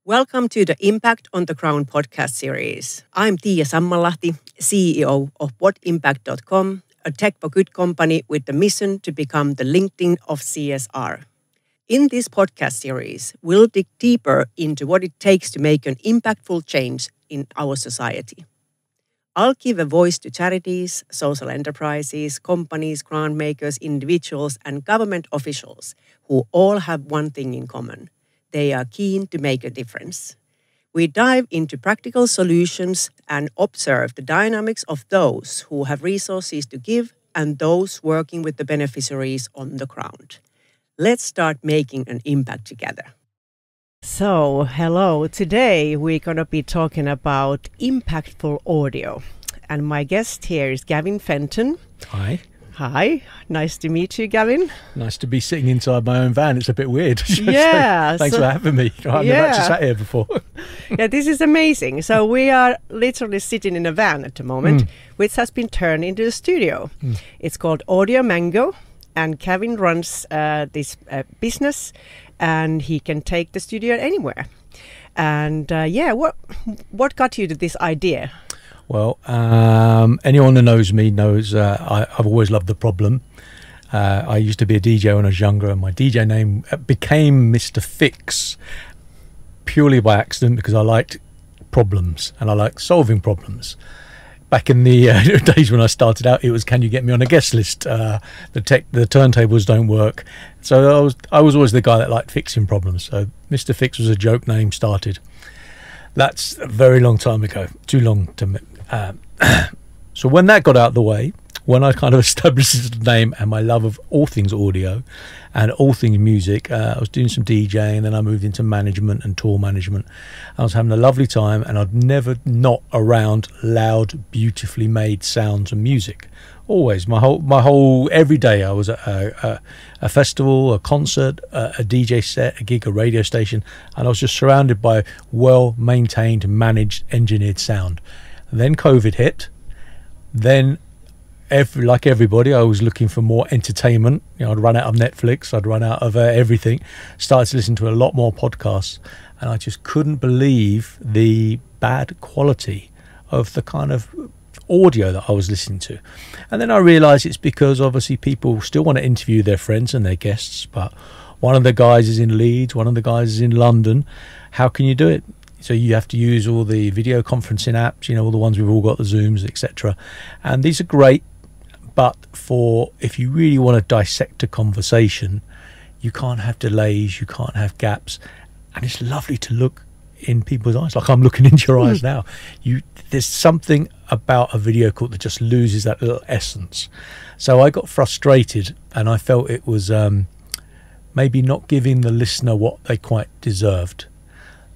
Welcome to the Impact on the Ground podcast series. I'm Tiia Sammalahti, CEO of whatimpact.com, a tech for good company with the mission to become the LinkedIn of CSR. In this podcast series, we'll dig deeper into what it takes to make an impactful change in our society. I'll give a voice to charities, social enterprises, companies, grant makers, individuals, and government officials who all have one thing in common. They are keen to make a difference. We dive into practical solutions and observe the dynamics of those who have resources to give and those working with the beneficiaries on the ground. Let's start making an impact together. So, hello. Today we're going to be talking about impactful audio. And my guest here is Gavin Fenton. Hi. Hi, nice to meet you, Gavin. Nice to be sitting inside my own van. It's a bit weird. Yeah. Thanks for having me. I've never actually sat here before. Yeah, this is amazing. So we are literally sitting in a van at the moment, which has been turned into a studio. It's called Audio Mango, and Gavin runs this business, and he can take the studio anywhere. And what got you to this idea? Well, anyone who knows me knows I've always loved the problem. I used to be a DJ when I was younger, and my DJ name became Mr. Fix purely by accident because I liked problems and I liked solving problems. Back in the days when I started out, it was, can you get me on a guest list? The turntables don't work. So I was always the guy that liked fixing problems. So Mr. Fix was a joke name started. That's a very long time ago, too long to... So when that got out of the way, when I kind of established the name and my love of all things audio and all things music, I was doing some DJing, then I moved into management and tour management. I was having a lovely time, and I'd never not around loud, beautifully made sounds and music. Always, my whole every day I was at a festival, a concert, a DJ set, a gig, a radio station, and I was just surrounded by well-maintained, managed, engineered sound. And then COVID hit. Then, like everybody, I was looking for more entertainment. You know, I'd run out of Netflix, I'd run out of everything. Started to listen to a lot more podcasts, and I just couldn't believe the bad quality of the kind of audio that I was listening to. And then I realized it's because obviously people still want to interview their friends and their guests, but one of the guys is in Leeds, one of the guys is in London. How can you do it? So you have to use all the video conferencing apps, you know, all the ones we've all got, the Zooms, etc. And these are great, but if you really want to dissect a conversation, you can't have delays, you can't have gaps, and it's lovely to look in people's eyes, like I'm looking into your eyes now. There's something about a video call that just loses that little essence. So I got frustrated, and I felt it was maybe not giving the listener what they quite deserved.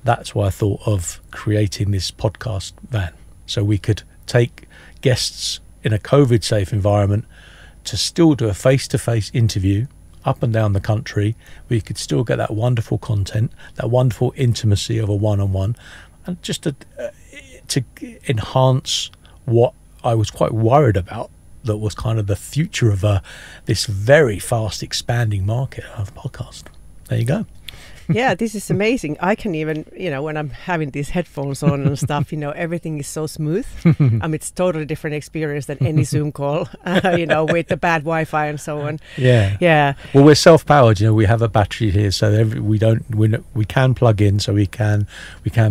That's why I thought of creating this podcast van, so we could take guests in a COVID-safe environment to still do a face-to-face interview up and down the country. We could still get that wonderful content, that wonderful intimacy of a one-on-one, and just to enhance what I was quite worried about, that was kind of the future of this very fast expanding market of podcast. There you go. Yeah, this is amazing. I can even, when I'm having these headphones on and stuff, everything is so smooth. It's totally different experience than any Zoom call, with the bad Wi-Fi and so on. Yeah. Yeah. Well, we're self-powered. We have a battery here, so we can plug in, so we can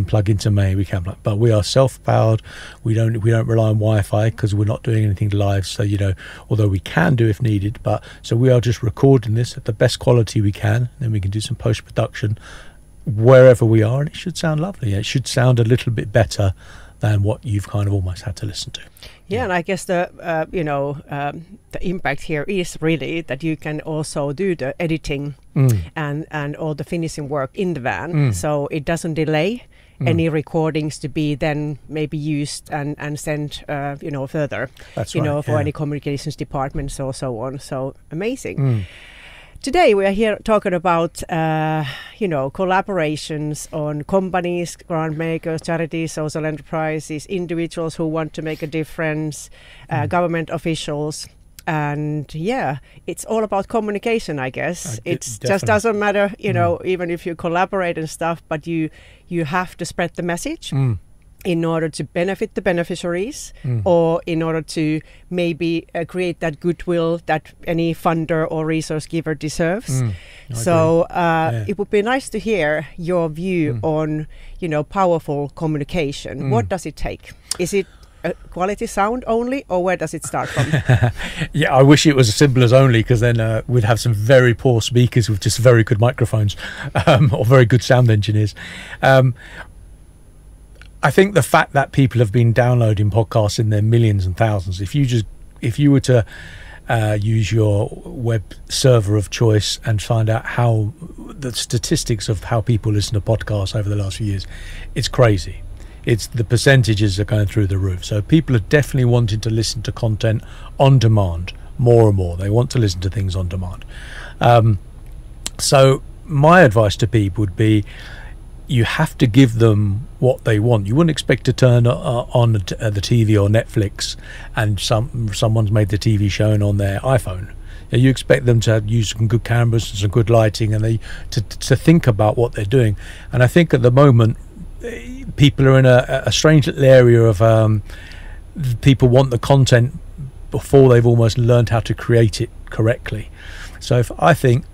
plug into main. But we are self-powered. We don't rely on Wi-Fi because we're not doing anything live. So although we can do if needed, so we are just recording this at the best quality we can. Then we can do some post-production wherever we are, and it should sound lovely. It should sound a little bit better than what you've kind of almost had to listen to. Yeah, and I guess the impact here is really that you can also do the editing and all the finishing work in the van, so it doesn't delay any recordings to be then maybe used and sent further. That's right, for any communications departments or so on. So amazing. Today we are here talking about, collaborations on companies, grant makers, charities, social enterprises, individuals who want to make a difference, government officials. And yeah, it's all about communication, I guess. It just definitely. doesn't matter, you know, even if you collaborate and stuff, but you have to spread the message in order to benefit the beneficiaries, or in order to maybe create that goodwill that any funder or resource giver deserves. So it would be nice to hear your view on, you know, powerful communication. What does it take? Is it quality sound only, or where does it start from? Yeah, I wish it was as simple as only, because then we'd have some very poor speakers with just very good microphones, or very good sound engineers. I think the fact that people have been downloading podcasts in their millions and thousands, if you were to use your web server of choice and find out how the statistics of how people listen to podcasts over the last few years, it's crazy. It's the percentages are going through the roof. So people are definitely wanting to listen to content on demand more and more. They want to listen to things on demand. So my advice to people would be, you have to give them what they want. You wouldn't expect to turn on the TV or Netflix and someone's made the TV shown on their iPhone. You expect them to use some good cameras and some good lighting, and to think about what they're doing. And I think at the moment, people are in a strange little area of people want the content before they've almost learned how to create it correctly. So I think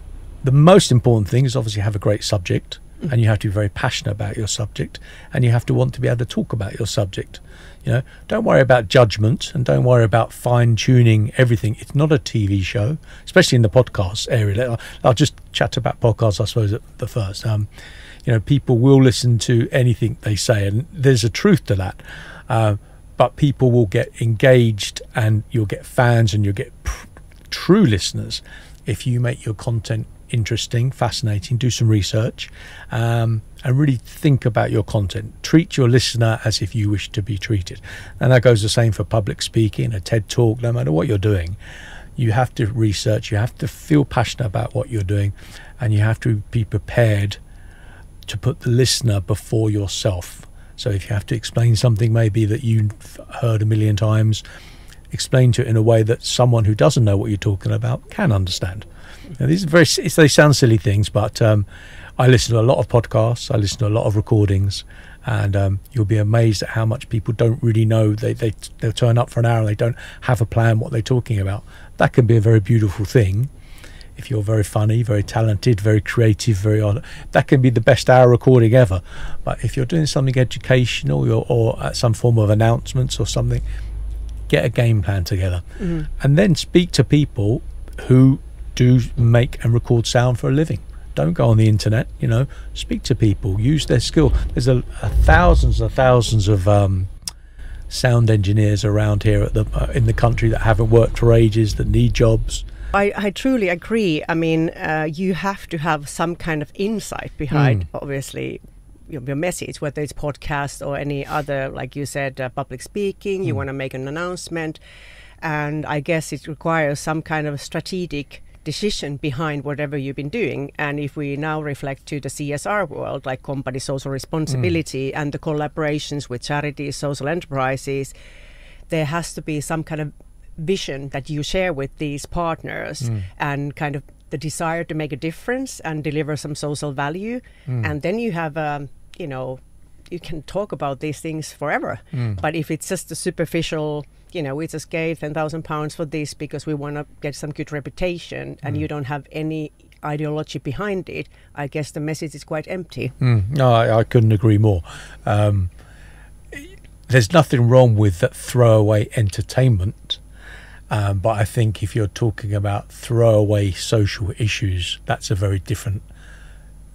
the most important thing is obviously have a great subject, and you have to be very passionate about your subject, and you have to want to be able to talk about your subject. You know, don't worry about judgment, and don't worry about fine-tuning everything. It's not a TV show, especially in the podcast area. I'll just chat about podcasts, I suppose, at the first. You know, people will listen to anything they say, and there's a truth to that. But people will get engaged, and you'll get fans, and you'll get true listeners if you make your content interesting, fascinating, do some research, and really think about your content. Treat your listener as if you wish to be treated. And that goes the same for public speaking, a TED talk. No matter what you're doing, you have to research, you have to feel passionate about what you're doing, and you have to be prepared to put the listener before yourself. So if you have to explain something maybe that you've heard a million times, explain to it in a way that someone who doesn't know what you're talking about can understand. Now, these are they sound silly things, but I listen to a lot of podcasts, I listen to a lot of recordings, and you'll be amazed at how much people don't really know. They'll turn up for an hour and they don't have a plan what they're talking about. That can be a very beautiful thing. If you're very funny, very talented, very creative, that can be the best hour recording ever. But if you're doing something educational or some form of announcements or something, get a game plan together, and then speak to people who do make and record sound for a living. Don't go on the internet, you know, speak to people, use their skill. There's thousands and thousands of sound engineers around here in the country that haven't worked for ages, that need jobs. I truly agree. I mean, you have to have some kind of insight behind, obviously, your message, whether it's podcast or any other, like you said, public speaking. You want to make an announcement, and I guess it requires some kind of strategic decision behind whatever you've been doing. And if we now reflect to the CSR world, like company social responsibility and the collaborations with charities, social enterprises, there has to be some kind of vision that you share with these partners, and kind of the desire to make a difference and deliver some social value. And then you have you know, you can talk about these things forever. But if it's just a superficial, you know, we just gave £10,000 for this because we want to get some good reputation, and you don't have any ideology behind it, I guess the message is quite empty. No, I couldn't agree more. There's nothing wrong with that throwaway entertainment, but I think if you're talking about throwaway social issues, that's a very different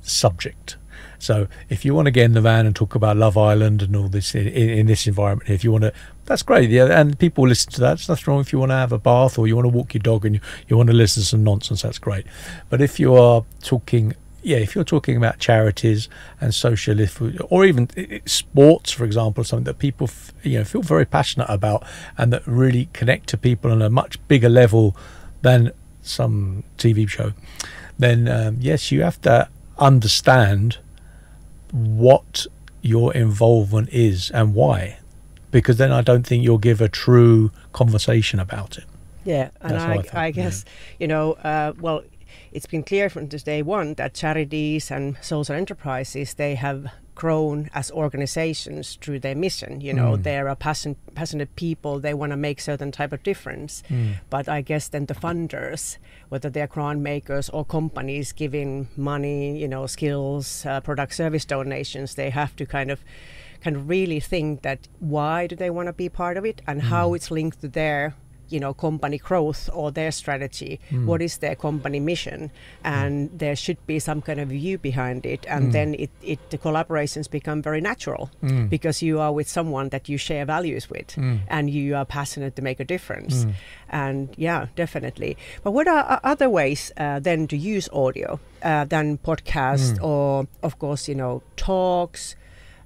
subject. So if you want to get in the van and talk about Love Island and all this in this environment, if you want to, that's great. Yeah, and people listen to that. There's nothing wrong if you want to have a bath or you want to walk your dog and you want to listen to some nonsense, that's great. But if you are talking, if you're talking about charities and social, or even sports, for example, something that people feel very passionate about and that really connect to people on a much bigger level than some TV show, then yes, you have to understand what your involvement is and why, because then I don't think you'll give a true conversation about it. Yeah, and That's how I think, I guess, you know, well, it's been clear from day one that charities and social enterprises, they have grown as organizations through their mission. You know, they're a passionate people. They want to make certain type of difference. But I guess then the funders, whether they're grant makers or companies giving money, you know, skills, product service donations, they have to kind of really think that why do they want to be part of it and how it's linked to their, you know, company growth or their strategy. What is their company mission? And there should be some kind of view behind it. And then the collaborations become very natural because you are with someone that you share values with and you are passionate to make a difference. And yeah, definitely. But what are other ways then to use audio than podcast or, of course, you know, talks?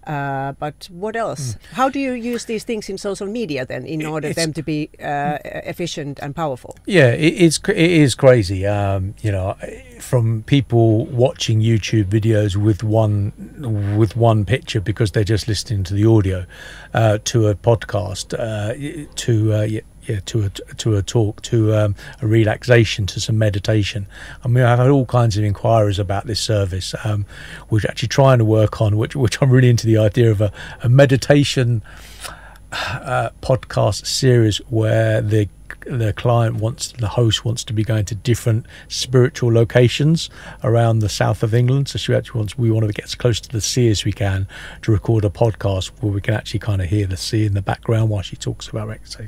But what else? How do you use these things in social media then in order them to be efficient and powerful? Yeah, it is crazy. You know, from people watching YouTube videos with one picture because they're just listening to the audio, to a podcast, to a talk, to a relaxation, to some meditation. I mean, I've had all kinds of inquiries about this service, which actually trying to work on, which I'm really into the idea of a meditation podcast series where the host wants to be going to different spiritual locations around the south of England. So we want to get as close to the sea as we can to record a podcast where we can actually kind of hear the sea in the background while she talks about it. So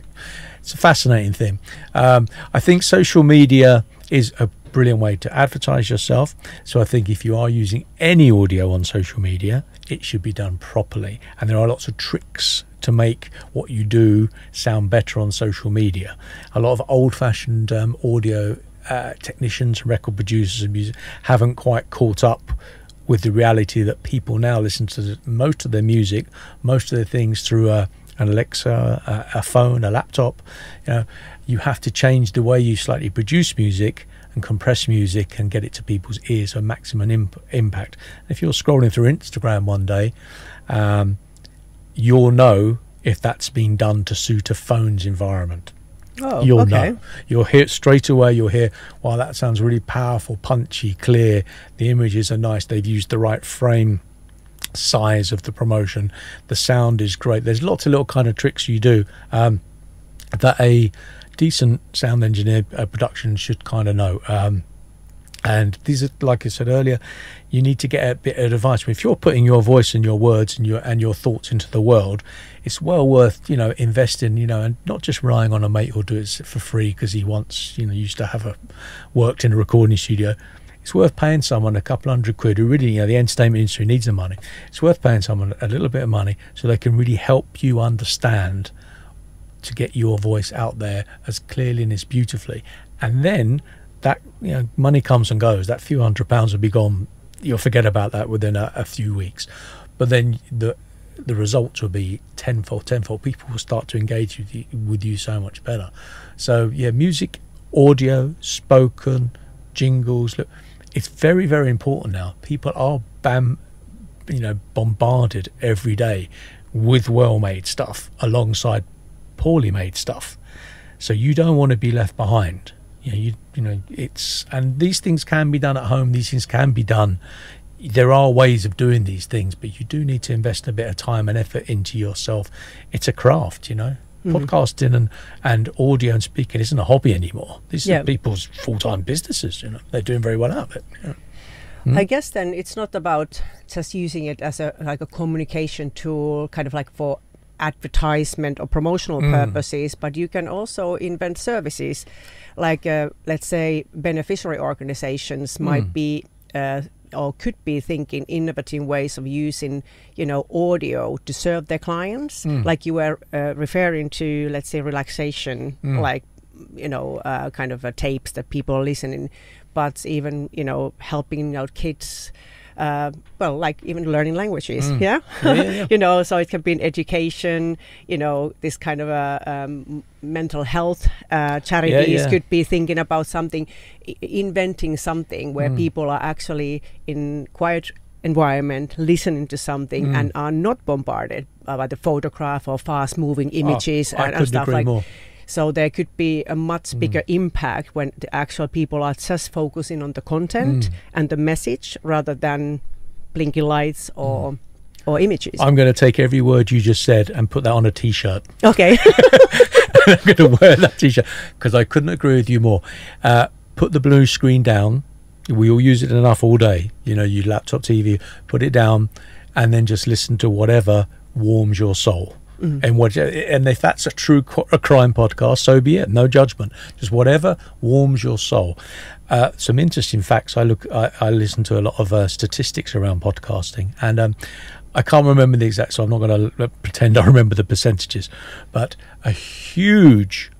it's a fascinating thing. I think social media is a brilliant way to advertise yourself. So I think if you are using any audio on social media, it should be done properly. And there are lots of tricks to make what you do sound better on social media. A lot of old-fashioned audio technicians, record producers and music haven't quite caught up with the reality that people now listen to most of their music, most of their things through an Alexa, a phone, a laptop. You know, you have to change the way you slightly produce music and compress music and get it to people's ears for maximum impact. If you're scrolling through Instagram one day, you'll know if that's been done to suit a phone's environment. Oh, you'll okay. know. You'll hear it straight away. You'll hear, wow, that sounds really powerful, punchy, clear. The images are nice. They've used the right frame size of the promotion. The sound is great. There's lots of little kind of tricks you do that a decent sound engineer production should kind of know. And these are, like I said earlier, you need to get a bit of advice. If you're putting your voice and your words and your thoughts into the world, it's well worth, you know, investing, you know, and not just relying on a mate who'll do it for free because he once, you know, used to have worked in a recording studio. It's worth paying someone a couple £100 who really, you know, the entertainment industry needs the money. It's worth paying someone a little bit of money so they can really help you understand to get your voice out there as clearly and as beautifully. And then that, you know, money comes and goes. That few £100 will be gone. You'll forget about that within a few weeks. But then the results will be tenfold. People will start to engage with you so much better. So yeah, music, audio, spoken, jingles. Look, it's very, very important now. People are bombarded every day with well-made stuff alongside poorly made stuff. So you don't want to be left behind. You know, it's, and these things can be done at home. These things can be done. There are ways of doing these things, but you do need to invest a bit of time and effort into yourself. It's a craft, you know. Podcasting and audio and speaking isn't a hobby anymore. These are people's full-time businesses, you know. They're doing very well out of it. Yeah. I guess then it's not about just using it as a communication tool, kind of like for advertisement or promotional purposes, but you can also invent services like let's say beneficiary organizations might be or could be thinking innovative ways of using, you know, audio to serve their clients, like you were referring to, let's say relaxation, like, you know, kind of tapes that people are listening, but even, you know, helping out kids, well, like even learning languages, yeah? You know, so it can be in education, you know, this kind of mental health charities could be thinking about something, inventing something where people are actually in quiet environment listening to something and are not bombarded by the photograph or fast moving images and stuff like. More. So there could be a much bigger impact when the actual people are just focusing on the content and the message rather than blinky lights or images. I'm going to take every word you just said and put that on a T-shirt. Okay. I'm going to wear that T-shirt because I couldn't agree with you more. Put the blue screen down. We all use it enough all day. You know, your laptop, TV, put it down and then just listen to whatever warms your soul. And if that's a true crime podcast, so be it. No judgment. Just whatever warms your soul. Some interesting facts. I listen to a lot of statistics around podcasting, and I can't remember the exact, so I'm not going to pretend I remember the percentages, but a huge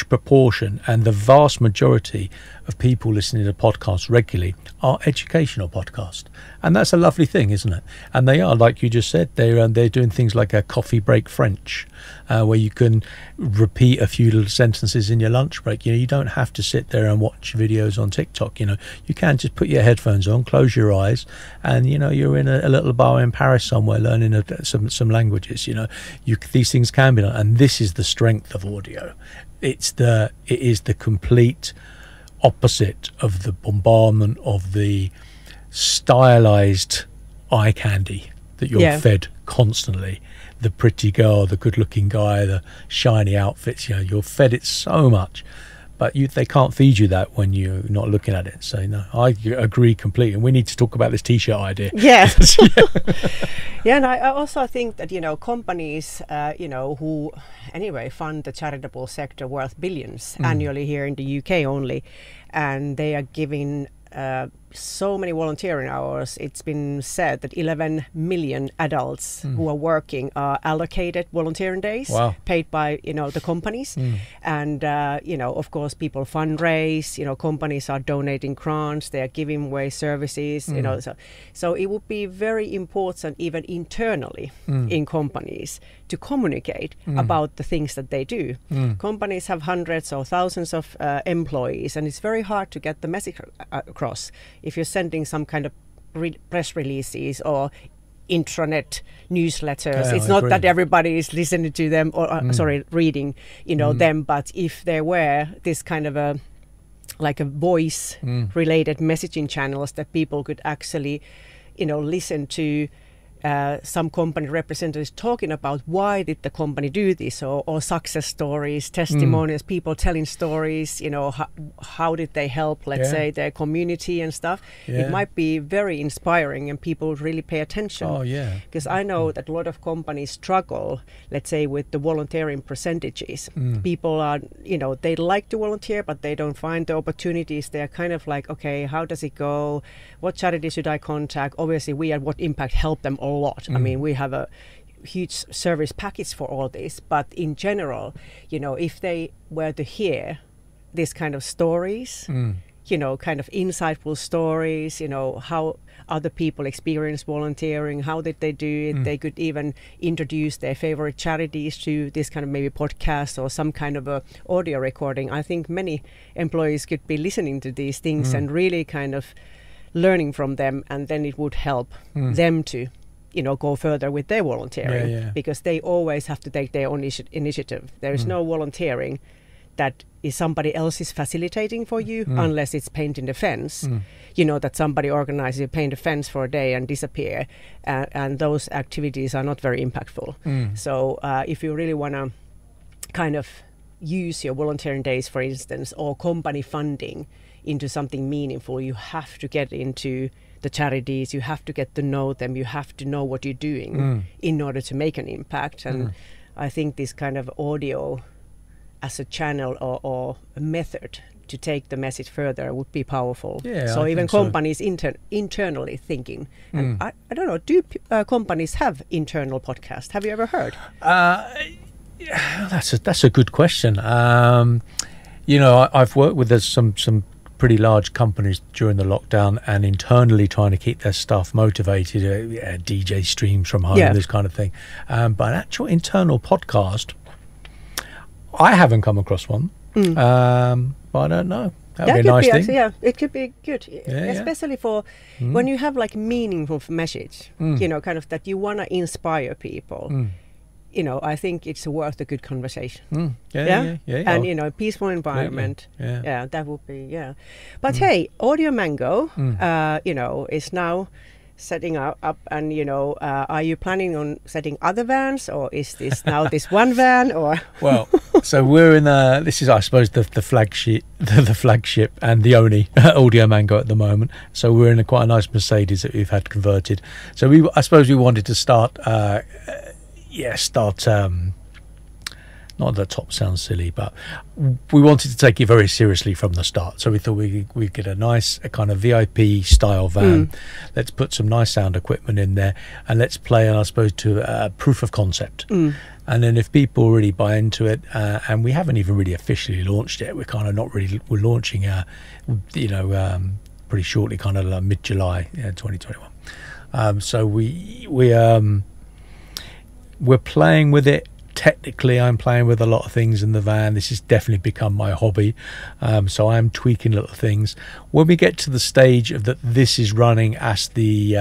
proportion and the vast majority of people listening to podcasts regularly are educational podcasts, and that's a lovely thing, isn't it? And they are, like you just said, they're doing things like a coffee break French, where you can repeat a few little sentences in your lunch break. You know, you don't have to sit there and watch videos on TikTok. You know, you can just put your headphones on, close your eyes, and you know you're in a little bar in Paris somewhere learning some languages. You know, these things can be done, and this is the strength of audio. It is the complete opposite of the bombardment of the stylized eye candy that you're fed constantly. The pretty girl, the good-looking guy, the shiny outfits. You know, you're fed it so much, but they can't feed you that when you're not looking at it. So no, I agree completely. And we need to talk about this T-shirt idea. Yeah. Yeah, and I also think that, you know, companies, you know, who anyway fund the charitable sector worth billions annually here in the UK only, and they are giving so many volunteering hours. It's been said that 11 million adults who are working are allocated volunteering days paid by, you know, the companies. And, you know, of course, people fundraise, you know, companies are donating grants, they are giving away services, you know. So it would be very important even internally in companies to communicate about the things that they do. Companies have hundreds or thousands of employees, and it's very hard to get the message across. If you're sending some kind of press releases or intranet newsletters, it's not that everybody is listening to them or reading, you know, them. But if there were this kind of a voice related messaging channels that people could actually, you know, listen to some company representatives talking about why did the company do this, or success stories, testimonials, people telling stories, you know, how did they help, let's say, their community and stuff. It might be very inspiring and people would really pay attention. Oh, yeah. Because I know that a lot of companies struggle, let's say, with the volunteering percentages. People are, you know, they like to volunteer, but they don't find the opportunities. They're kind of like, okay, how does it go? What charity should I contact? Obviously, we at What Impact help them all a lot. I mean, we have a huge service package for all this, but in general, you know, if they were to hear this kind of stories, you know, kind of insightful stories, you know, how other people experience volunteering, how did they do it, they could even introduce their favorite charities to this kind of maybe podcast or some kind of a audio recording. I think many employees could be listening to these things and really kind of learning from them, and then it would help them to, you know, go further with their volunteering, because they always have to take their own initiative. There is no volunteering that is somebody else is facilitating for you, unless it's painting the fence. You know, that somebody organizes you paint a fence for a day and disappear, and those activities are not very impactful. So if you really want to kind of use your volunteering days, for instance, or company funding into something meaningful, you have to get into the charities, you have to get to know them, you have to know what you're doing in order to make an impact. And I think this kind of audio as a channel or a method to take the message further would be powerful. So even companies internally thinking. And I don't know, do companies have internal podcasts? Have you ever heard? That's a good question. You know, I've worked with some pretty large companies during the lockdown, and internally trying to keep their staff motivated, DJ streams from home, this kind of thing. But an actual internal podcast, I haven't come across one. But I don't know. That would be a nice thing. It could be good, especially for when you have like meaningful message, you know, kind of that you want to inspire people. I think it's worth a good conversation. Yeah. And peaceful environment. Yeah. That would be But hey, Audio Mango, is now setting up, and are you planning on setting other vans, or is this now this one van, or? Well, so we're in this is, I suppose, the flagship, the flagship and the only Audio Mango at the moment. So we're in quite a nice Mercedes that we've had converted. So I suppose we wanted to start not that top sounds silly, but we wanted to take it very seriously from the start. So we thought we'd get a kind of VIP style van. Let's put some nice sound equipment in there, and let's play, I suppose, to proof of concept. And then if people really buy into it, and we haven't even really officially launched it, we're kind of not really. We're launching, pretty shortly, kind of like mid-July, 2021. So we're playing with it. Technically, I'm playing with a lot of things in the van. This has definitely become my hobby. So I'm tweaking little things. When we get to the stage of that, this is running as the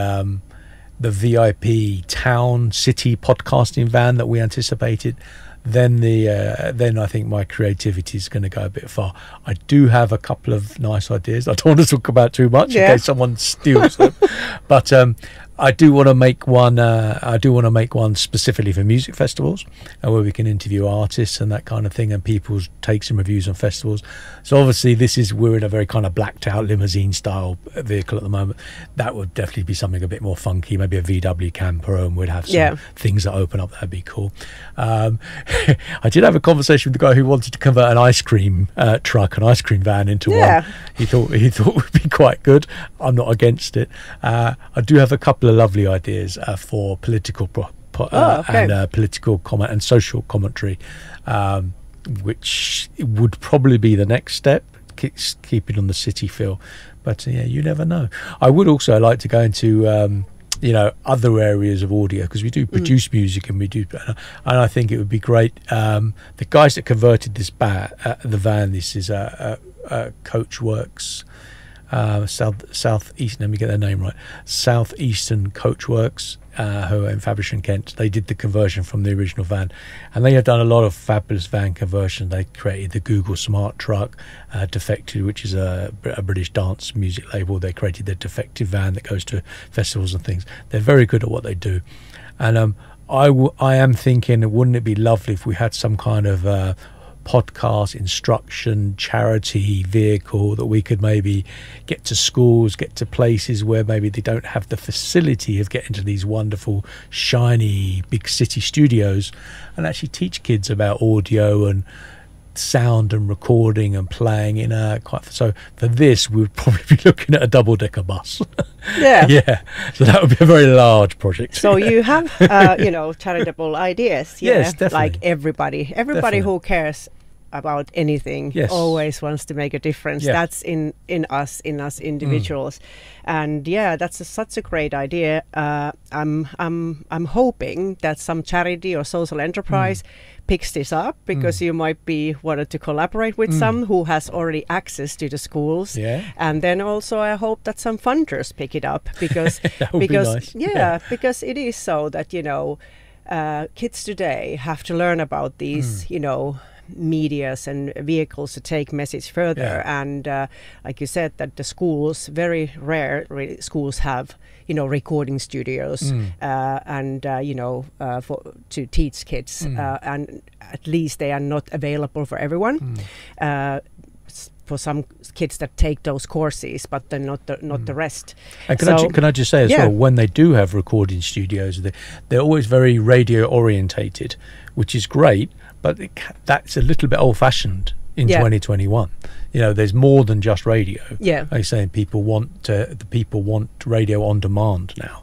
VIP town city podcasting van that we anticipated, then I think my creativity is going to go a bit far. I do have a couple of nice ideas. I don't want to talk about too much in case someone steals them. But I do want to make one. I do want to make one specifically for music festivals, where we can interview artists and that kind of thing, and people take some reviews on festivals. So obviously, we're in a very kind of blacked out limousine style vehicle at the moment. That would definitely be something a bit more funky, maybe a VW camper, and we'd have some things that open up. That'd be cool. I did have a conversation with the guy who wanted to convert an ice cream truck, an ice cream van, into one. He thought it would be quite good. I'm not against it. I do have a couple of lovely ideas for political and political comment and social commentary, which would probably be the next step, keeping on the city feel. But you never know. I would also like to go into other areas of audio, because we do produce music, and and I think it would be great. The guys that converted this the van, this is Coachworks. Southeast, let me get their name right. Southeastern Coachworks, who are in Faversham, Kent. They did the conversion from the original van, and they have done a lot of fabulous van conversion. They created the Google Smart Truck, Defected, which is a British dance music label. They created the Defected van that goes to festivals and things. They're very good at what they do, and I am thinking, wouldn't it be lovely if we had some kind of podcast instruction charity vehicle that we could maybe get to schools, get to places where maybe they don't have the facility of getting to these wonderful shiny big city studios, and actually teach kids about audio and sound and recording and playing in so for this we would probably be looking at a double-decker bus. So that would be a very large project. So you have charitable ideas. Yes, definitely. Like everybody who cares about anything always wants to make a difference. That's in us individuals. And that's such a great idea. I'm hoping that some charity or social enterprise picks this up, because you might be wanted to collaborate with some who has already access to the schools. And then also I hope that some funders pick it up, because that would be nice. Because it is so that kids today have to learn about these medias and vehicles to take message further. And like you said, that the schools, very rare schools have recording studios and to teach kids, and at least they are not available for everyone. For some kids that take those courses, but then not the rest. And can I just say as well, when they do have recording studios, they're always very radio orientated, which is great, but that's a little bit old fashioned in 2021. There's more than just radio. Like saying, people want radio on demand now.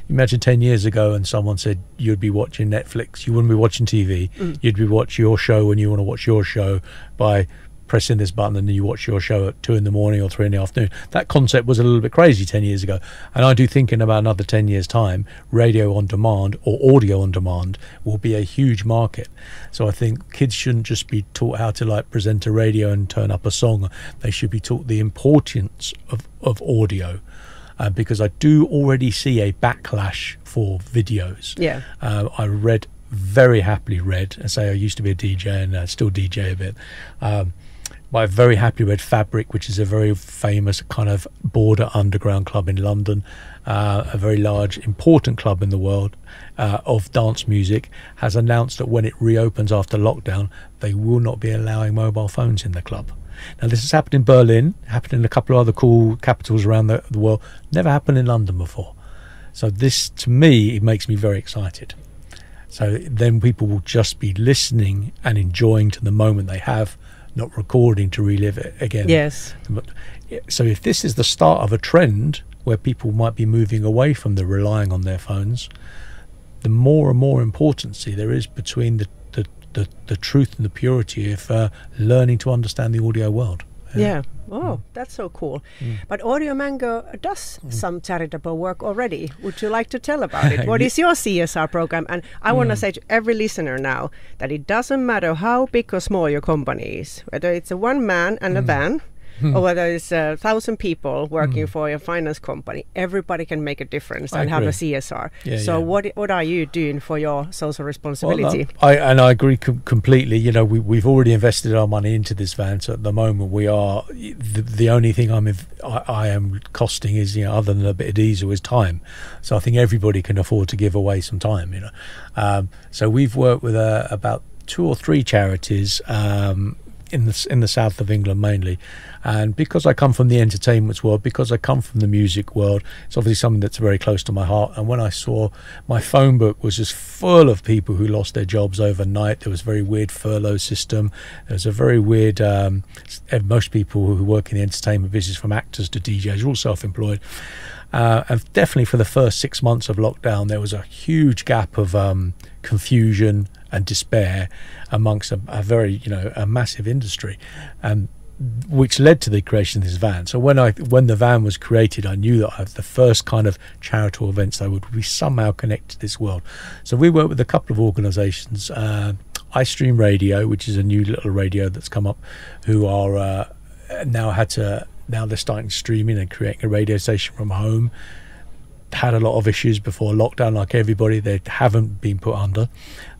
Imagine 10 years ago and someone said you'd be watching Netflix, you wouldn't be watching TV, you'd be watching your show when you want to watch your show by pressing this button, and then you watch your show at 2 in the morning or 3 in the afternoon. That concept was a little bit crazy 10 years ago, and I do think in about another 10 years time, radio on demand or audio on demand will be a huge market. So I think kids shouldn't just be taught how to present a radio and turn up a song. They should be taught the importance of audio, because I do already see a backlash for videos. I read very happily read, and say I used to be a DJ and still DJ a bit. I very happily read Fabric, which is a very famous kind of border underground club in London, a very large, important club in the world of dance music, has announced that when it reopens after lockdown, they will not be allowing mobile phones in the club. Now, this has happened in Berlin, happened in a couple of other cool capitals around the world, never happened in London before. So this, to me, it makes me very excited. So then people will just be listening and enjoying to the moment they have, not recording to relive it again. Yes. So if this is the start of a trend where people might be moving away from the relying on their phones, the more and more importance there is between the truth and the purity of learning to understand the audio world. Yeah. Oh, that's so cool. But Audio Mango does some charitable work already. Would you like to tell about it? What is your CSR program? And I want to say to every listener now that it doesn't matter how big or small your company is, whether it's a one man and a van, or whether it's 1,000 people working for a finance company, everybody can make a difference and have a CSR. So what are you doing for your social responsibility? Well, I agree completely. You know, we've already invested our money into this van, so at the moment we are the only thing I am costing is, other than a bit of diesel, is time. So I think everybody can afford to give away some time. So we've worked with about 2 or 3 charities. In the south of England mainly, and because I come from the entertainment world, because I come from the music world, it's obviously something that's very close to my heart. And when I saw my phone book was just full of people who lost their jobs overnight, there was a very weird furlough system, there was a very weird most people who work in the entertainment business, from actors to DJs, are all self-employed. And definitely for the first 6 months of lockdown, there was a huge gap of confusion and despair amongst a very, a massive industry, and which led to the creation of this van. So when the van was created, I knew that the first kind of charitable events that would be somehow connected to this world. So we worked with a couple of organisations, iStream Radio, which is a new little radio that's come up, who are now they're starting streaming and creating a radio station from home. Had a lot of issues before lockdown, like everybody. They haven't been put under.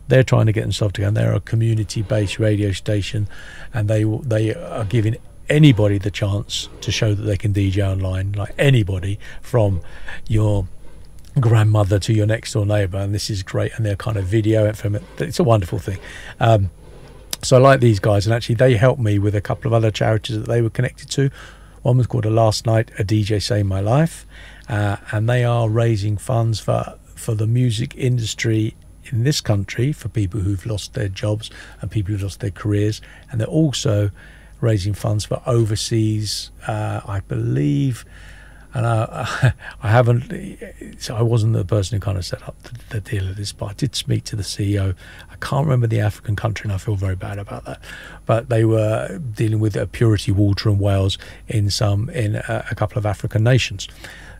They're trying to get themselves together. They're a community-based radio station, and they are giving anybody the chance to show that they can DJ online, like anybody, from your grandmother to your next door neighbour. And this is great, and they're kind of video from it. It's a wonderful thing. So I like these guys, and actually they helped me with a couple of other charities that they were connected to. One was called Last Night a DJ Saved My Life, and they are raising funds for the music industry in this country, for people who've lost their jobs and people who've lost their careers. And they're also raising funds for overseas, I believe, and I wasn't the person who kind of set up the deal of this, but I did speak to the CEO. I can't remember the African country, and I feel very bad about that, but they were dealing with purity water in Wales in a couple of African nations.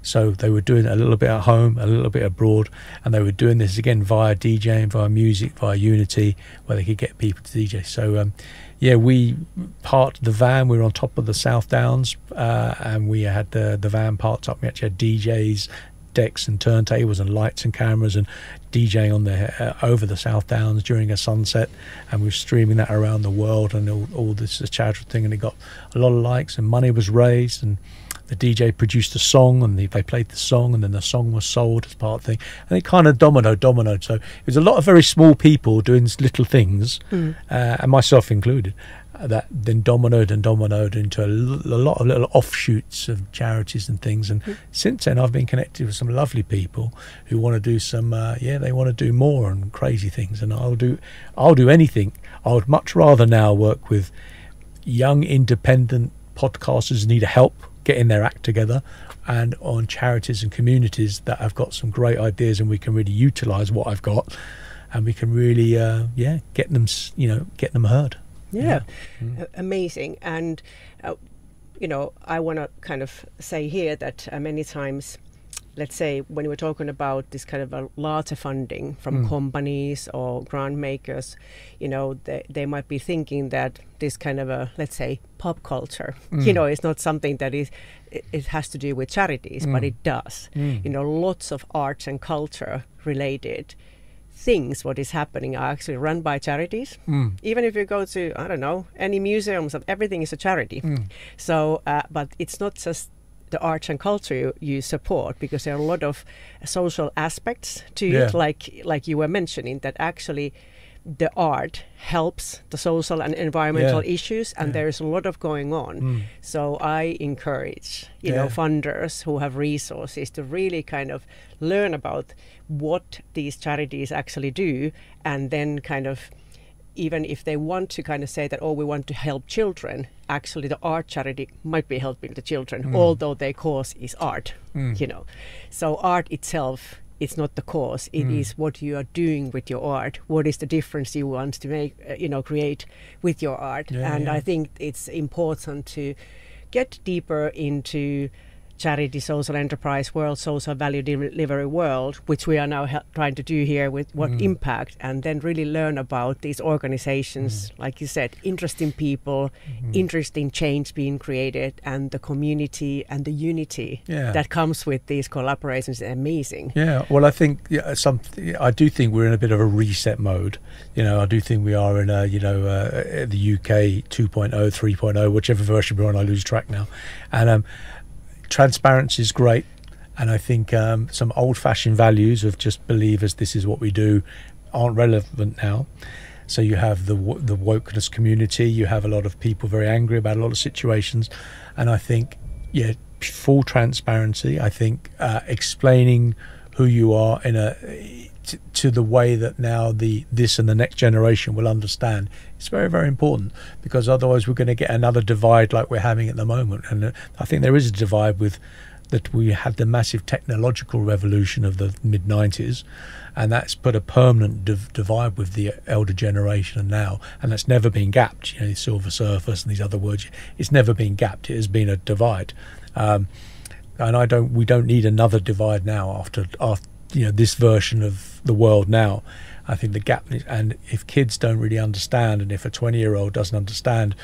So they were doing it a little bit at home, a little bit abroad, and they were doing this again via DJing, via music, via Unity, where they could get people to DJ. So we parked the van. We were on top of the South Downs, and we had the van parked up. We actually had DJs, decks and turntables and lights and cameras, and DJing on over the South Downs during a sunset, and we were streaming that around the world, and all this is a charitable thing, and it got a lot of likes, and money was raised, and the DJ produced a song, and they played the song, and then the song was sold as part of the thing, and it kind of dominoed. So it was a lot of very small people doing little things, and myself included, that then dominoed into a lot of little offshoots of charities and things. And since then, I've been connected with some lovely people who want to do some, they want to do more and crazy things, and I'll do anything. I would much rather now work with young independent podcasters who need help getting their act together, and on charities and communities that have got some great ideas, and we can really utilize what I've got, and we can really get them heard. Amazing. And I want to kind of say here that many times, let's say when we're talking about this kind of a larger funding from companies or grant makers, they might be thinking that this kind of a, let's say, pop culture, is not something that it has to do with charities, but it does. Lots of arts and culture related things what is happening are actually run by charities. Even if you go to, I don't know, any museums, everything is a charity. So, but it's not just the arts and culture you support, because there are a lot of social aspects to it, like you were mentioning, that actually the art helps the social and environmental issues, and there is a lot of going on. So I encourage, you know, funders who have resources to really kind of learn about what these charities actually do, and then kind of, even if they want to kind of say that, oh, we want to help children, actually the art charity might be helping the children, although their cause is art, you know. So art itself, it's not the cause, it is what you are doing with your art. What is the difference you want to make, you know, create with your art. I think it's important to get deeper into charity, social enterprise world, social value delivery world, which we are now trying to do here with What Impact, and then really learn about these organizations, like you said, interesting people, interesting change being created, and the community and the unity that comes with these collaborations is amazing. Yeah, well, I think I do think we're in a bit of a reset mode. You know, I do think we are in a, you know, the UK 2.0, 3.0, whichever version we're on, I lose track now. And transparency is great, and I think some old-fashioned values of just believers, this is what we do, aren't relevant now. So you have the wokeness community, you have a lot of people very angry about a lot of situations, and I think full transparency. I think explaining who you are in to the way that now this and the next generation will understand, it's very, very important, because otherwise we're going to get another divide like we're having at the moment. And I think there is a divide with that. We had the massive technological revolution of the mid-90s, and that's put a permanent divide with the elder generation now, and that's never been gapped. You know, the silver surface and these other words, it's never been gapped. It has been a divide, and we don't need another divide now after you know, this version of the world now. I think the gap, and if kids don't really understand, and if a 20-year-old doesn't understand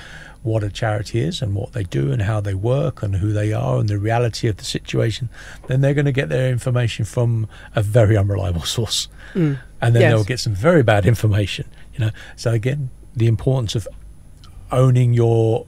what a charity is and what they do and how they work and who they are and the reality of the situation, then they're going to get their information from a very unreliable source, and then they'll get some very bad information. You know, so again, the importance of owning your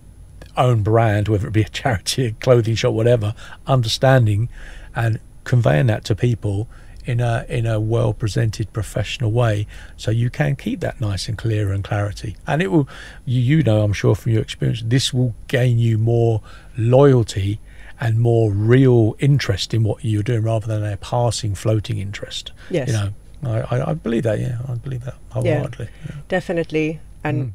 own brand, whether it be a charity, a clothing shop, whatever, understanding and conveying that to people in a well presented professional way, so you can keep that nice and clear and clarity. And it will, you know, I'm sure from your experience, this will gain you more loyalty and more real interest in what you're doing, rather than a passing, floating interest. Yes, you know, I believe that. Yeah, I believe that wholeheartedly. Yeah. Definitely. And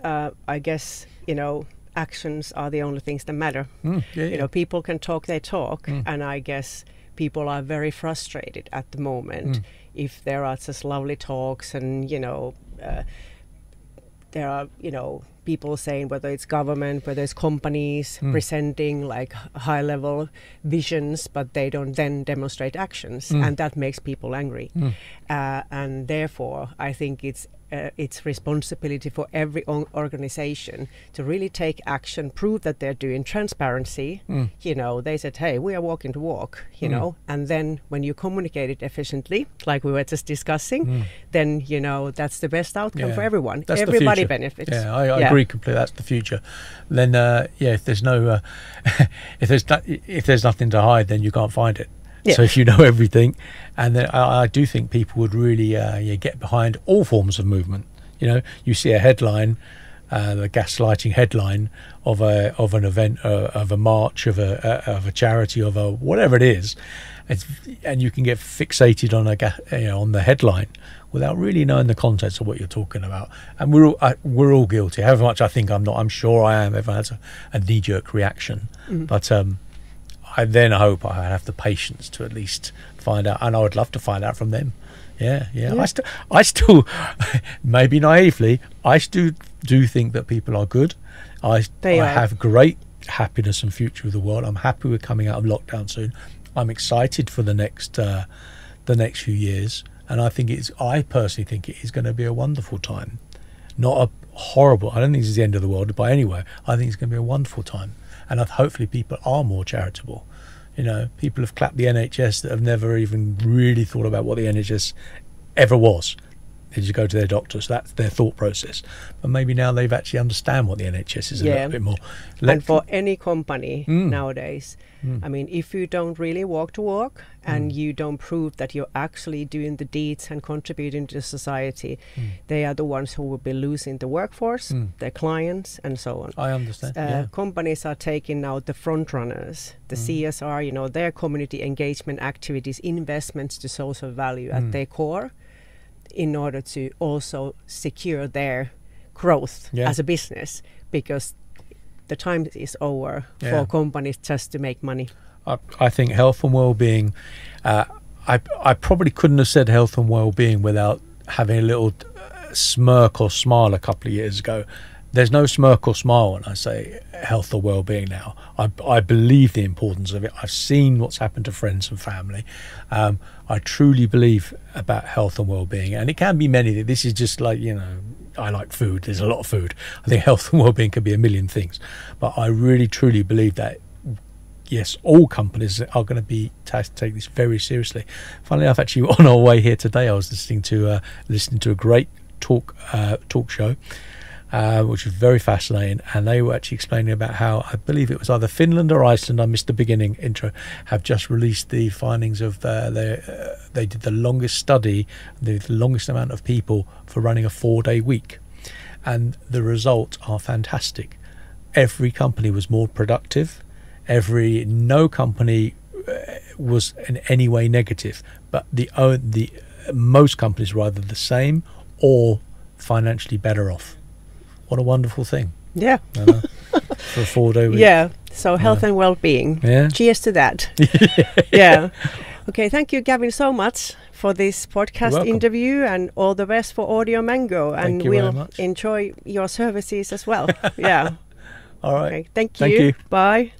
I guess, you know, actions are the only things that matter. You know, people can talk their talk, and I guess people are very frustrated at the moment if there are just lovely talks, and, you know, there are, you know, people saying, whether it's government, whether it's companies presenting like high level visions, but they don't then demonstrate actions, and that makes people angry. And therefore I think it's responsibility for every organization to really take action, prove that they're doing transparency. You know, they said, hey, we are walking the walk, you know, and then when you communicate it efficiently, like we were just discussing, then, you know, that's the best outcome for everyone. That's everybody benefits. Yeah, I agree completely. That's the future. Then if there's no if there's nothing to hide, then you can't find it. So if you know everything, and then I do think people would really get behind all forms of movement. You know, you see a headline, the gaslighting headline of an event, of a march, of a charity, of a whatever it is, and you can get fixated on on the headline without really knowing the context of what you're talking about. And we're all guilty. However much I think I'm not, I'm sure I am. Everyone has a knee-jerk reaction, but I then hope I have the patience to at least find out, and I would love to find out from them. Yeah. I still, maybe naively, I still do think that people are good. I have great happiness and future with the world. I'm happy we're coming out of lockdown soon. I'm excited for the next few years, and I personally think it is going to be a wonderful time. Not a horrible. I don't think this is the end of the world by anywhere. I think it's going to be a wonderful time. And hopefully people are more charitable. You know, people have clapped the NHS that have never even really thought about what the NHS ever was. They just go to their doctor. So that's their thought process. But maybe now they've actually understand what the NHS is a little bit more. And for any company nowadays, I mean, if you don't really walk to walk and you don't prove that you're actually doing the deeds and contributing to society, they are the ones who will be losing the workforce, their clients, and so on. I understand. Companies are taking now the front runners, the CSR, you know, their community engagement activities, investments to social value at their core, in order to also secure their growth as a business, because the time is over for companies just to make money. I think health and well-being, I probably couldn't have said health and well-being without having a little smirk or smile a couple of years ago. There's no smirk or smile when I say health or well-being now. I believe the importance of it. I've seen what's happened to friends and family. I truly believe about health and well-being, and it can be many. This is just like, you know, I like food. There's a lot of food. I think health and well-being can be a million things, but I really truly believe that yes, all companies are going to be take this very seriously. Funnily enough, actually, on our way here today, I was listening to a great talk show, which was very fascinating, and they were actually explaining about how, I believe it was either Finland or Iceland, I missed the beginning intro, have just released the findings of they did the longest study, the longest amount of people for running a 4-day week, and the results are fantastic. Every company was more productive. No company was in any way negative, but the most companies were either the same or financially better off. What a wonderful thing. Yeah. For a 4-day week. Yeah. So health and well-being. Yeah. Cheers to that. Yeah. Okay. Thank you, Gavin, so much for this podcast interview, and all the best for Audio Mango. And we'll enjoy your services as well. Yeah. All right. Okay. Thank you. Bye.